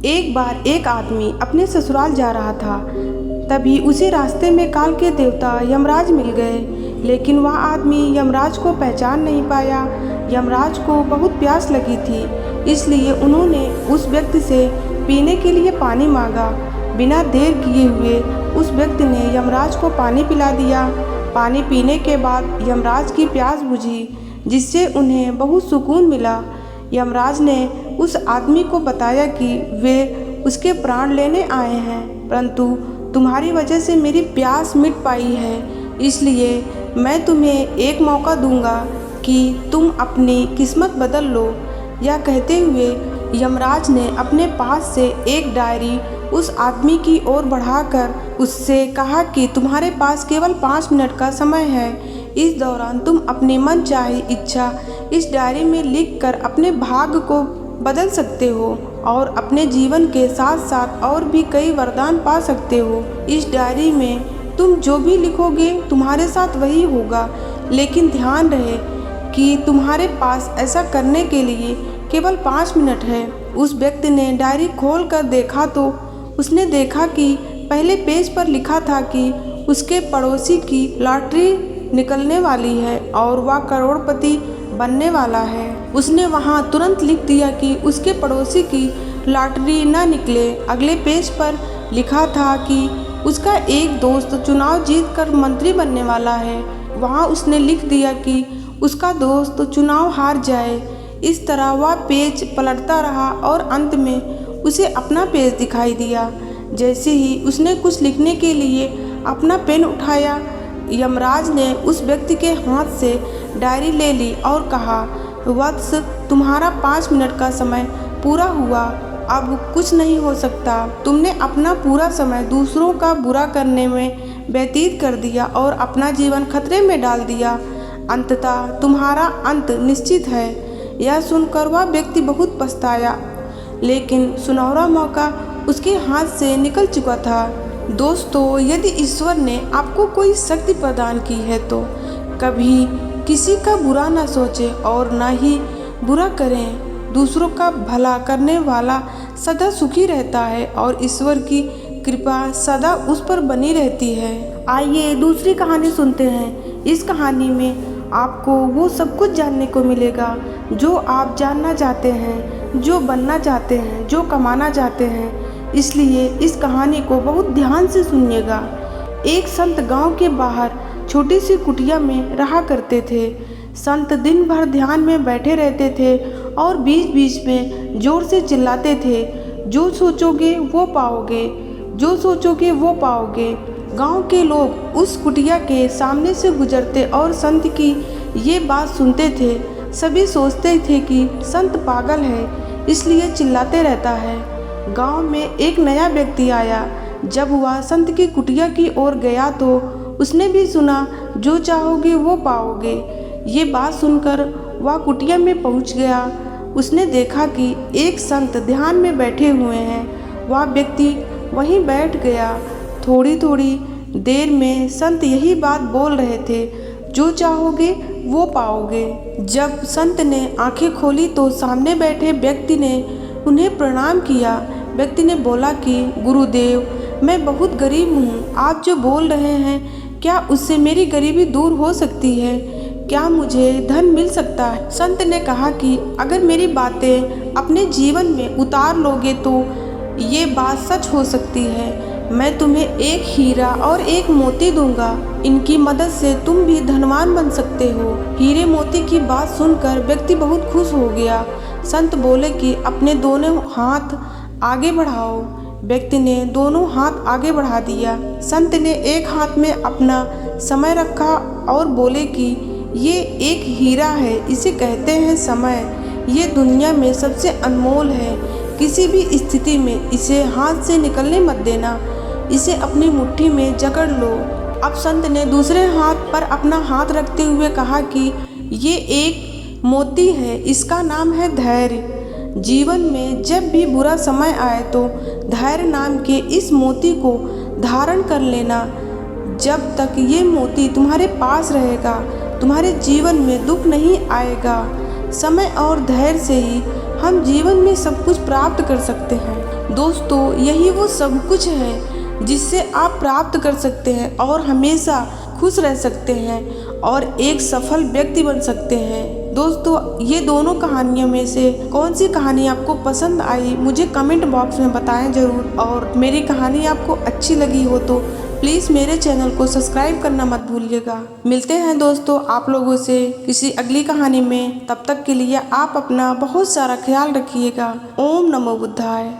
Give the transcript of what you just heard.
एक बार एक आदमी अपने ससुराल जा रहा था। तभी उसी रास्ते में काल के देवता यमराज मिल गए, लेकिन वह आदमी यमराज को पहचान नहीं पाया। यमराज को बहुत प्यास लगी थी, इसलिए उन्होंने उस व्यक्ति से पीने के लिए पानी मांगा। बिना देर किए हुए उस व्यक्ति ने यमराज को पानी पिला दिया। पानी पीने के बाद यमराज की प्यास बुझी, जिससे उन्हें बहुत सुकून मिला। यमराज ने उस आदमी को बताया कि वे उसके प्राण लेने आए हैं, परंतु तुम्हारी वजह से मेरी प्यास मिट पाई है, इसलिए मैं तुम्हें एक मौका दूंगा कि तुम अपनी किस्मत बदल लो। यह कहते हुए यमराज ने अपने पास से एक डायरी उस आदमी की ओर बढ़ाकर उससे कहा कि तुम्हारे पास केवल 5 मिनट का समय है। इस दौरान तुम अपनी मनचाही इच्छा इस डायरी में लिखकर अपने भाग्य को बदल सकते हो और अपने जीवन के साथ साथ और भी कई वरदान पा सकते हो। इस डायरी में तुम जो भी लिखोगे तुम्हारे साथ वही होगा, लेकिन ध्यान रहे कि तुम्हारे पास ऐसा करने के लिए केवल 5 मिनट है। उस व्यक्ति ने डायरी खोल कर देखा तो उसने देखा कि पहले पेज पर लिखा था कि उसके पड़ोसी की लॉटरी निकलने वाली है और वह करोड़पति बनने वाला है। उसने वहां तुरंत लिख दिया कि उसके पड़ोसी की लॉटरी न निकले। अगले पेज पर लिखा था कि उसका एक दोस्त चुनाव जीतकर मंत्री बनने वाला है। वहां उसने लिख दिया कि उसका दोस्त चुनाव हार जाए। इस तरह वह पेज पलटता रहा और अंत में उसे अपना पेज दिखाई दिया। जैसे ही उसने कुछ लिखने के लिए अपना पेन उठाया, यमराज ने उस व्यक्ति के हाथ से डायरी ले ली और कहा, वत्स, तुम्हारा 5 मिनट का समय पूरा हुआ, अब कुछ नहीं हो सकता। तुमने अपना पूरा समय दूसरों का बुरा करने में व्यतीत कर दिया और अपना जीवन खतरे में डाल दिया। अंततः तुम्हारा अंत निश्चित है। यह सुनकर वह व्यक्ति बहुत पछताया, लेकिन सुनहरा मौका उसके हाथ से निकल चुका था। दोस्तों, यदि ईश्वर ने आपको कोई शक्ति प्रदान की है तो कभी किसी का बुरा ना सोचें और ना ही बुरा करें। दूसरों का भला करने वाला सदा सुखी रहता है और ईश्वर की कृपा सदा उस पर बनी रहती है। आइए दूसरी कहानी सुनते हैं। इस कहानी में आपको वो सब कुछ जानने को मिलेगा जो आप जानना चाहते हैं, जो बनना चाहते हैं, जो कमाना चाहते हैं। इसलिए इस कहानी को बहुत ध्यान से सुनिएगा। एक संत गांव के बाहर छोटी सी कुटिया में रहा करते थे। संत दिन भर ध्यान में बैठे रहते थे और बीच बीच में जोर से चिल्लाते थे, जो सोचोगे वो पाओगे, जो सोचोगे वो पाओगे। गांव के लोग उस कुटिया के सामने से गुजरते और संत की ये बात सुनते थे। सभी सोचते थे कि संत पागल है, इसलिए चिल्लाते रहता है। गांव में एक नया व्यक्ति आया। जब वह संत की कुटिया की ओर गया तो उसने भी सुना, जो चाहोगे वो पाओगे। ये बात सुनकर वह कुटिया में पहुंच गया। उसने देखा कि एक संत ध्यान में बैठे हुए हैं। वह व्यक्ति वहीं बैठ गया। थोड़ी थोड़ी देर में संत यही बात बोल रहे थे, जो चाहोगे वो पाओगे। जब संत ने आंखें खोली तो सामने बैठे व्यक्ति ने उन्हें प्रणाम किया। व्यक्ति ने बोला कि गुरुदेव, मैं बहुत गरीब हूँ। आप जो बोल रहे हैं, क्या उससे मेरी गरीबी दूर हो सकती है? क्या मुझे धन मिल सकता है? संत ने कहा कि अगर मेरी बातें अपने जीवन में उतार लोगे तो ये बात सच हो सकती है। मैं तुम्हें एक हीरा और एक मोती दूंगा। इनकी मदद से तुम भी धनवान बन सकते हो। हीरे मोती की बात सुनकर व्यक्ति बहुत खुश हो गया। संत बोले कि अपने दोनों हाथ आगे बढ़ाओ। व्यक्ति ने दोनों हाथ आगे बढ़ा दिया। संत ने एक हाथ में अपना समय रखा और बोले कि ये एक हीरा है, इसे कहते हैं समय। ये दुनिया में सबसे अनमोल है। किसी भी स्थिति में इसे हाथ से निकलने मत देना। इसे अपनी मुट्ठी में जकड़ लो। अब संत ने दूसरे हाथ पर अपना हाथ रखते हुए कहा कि ये एक मोती है, इसका नाम है धैर्य। जीवन में जब भी बुरा समय आए तो धैर्य नाम के इस मोती को धारण कर लेना। जब तक ये मोती तुम्हारे पास रहेगा, तुम्हारे जीवन में दुख नहीं आएगा। समय और धैर्य से ही हम जीवन में सब कुछ प्राप्त कर सकते हैं। दोस्तों, यही वो सब कुछ है जिससे आप प्राप्त कर सकते हैं और हमेशा खुश रह सकते हैं और एक सफल व्यक्ति बन सकते हैं। दोस्तों, ये दोनों कहानियों में से कौन सी कहानी आपको पसंद आई मुझे कमेंट बॉक्स में बताएं ज़रूर। और मेरी कहानी आपको अच्छी लगी हो तो प्लीज़ मेरे चैनल को सब्सक्राइब करना मत भूलिएगा। मिलते हैं दोस्तों आप लोगों से किसी अगली कहानी में। तब तक के लिए आप अपना बहुत सारा ख्याल रखिएगा। ओम नमो बुद्धाय।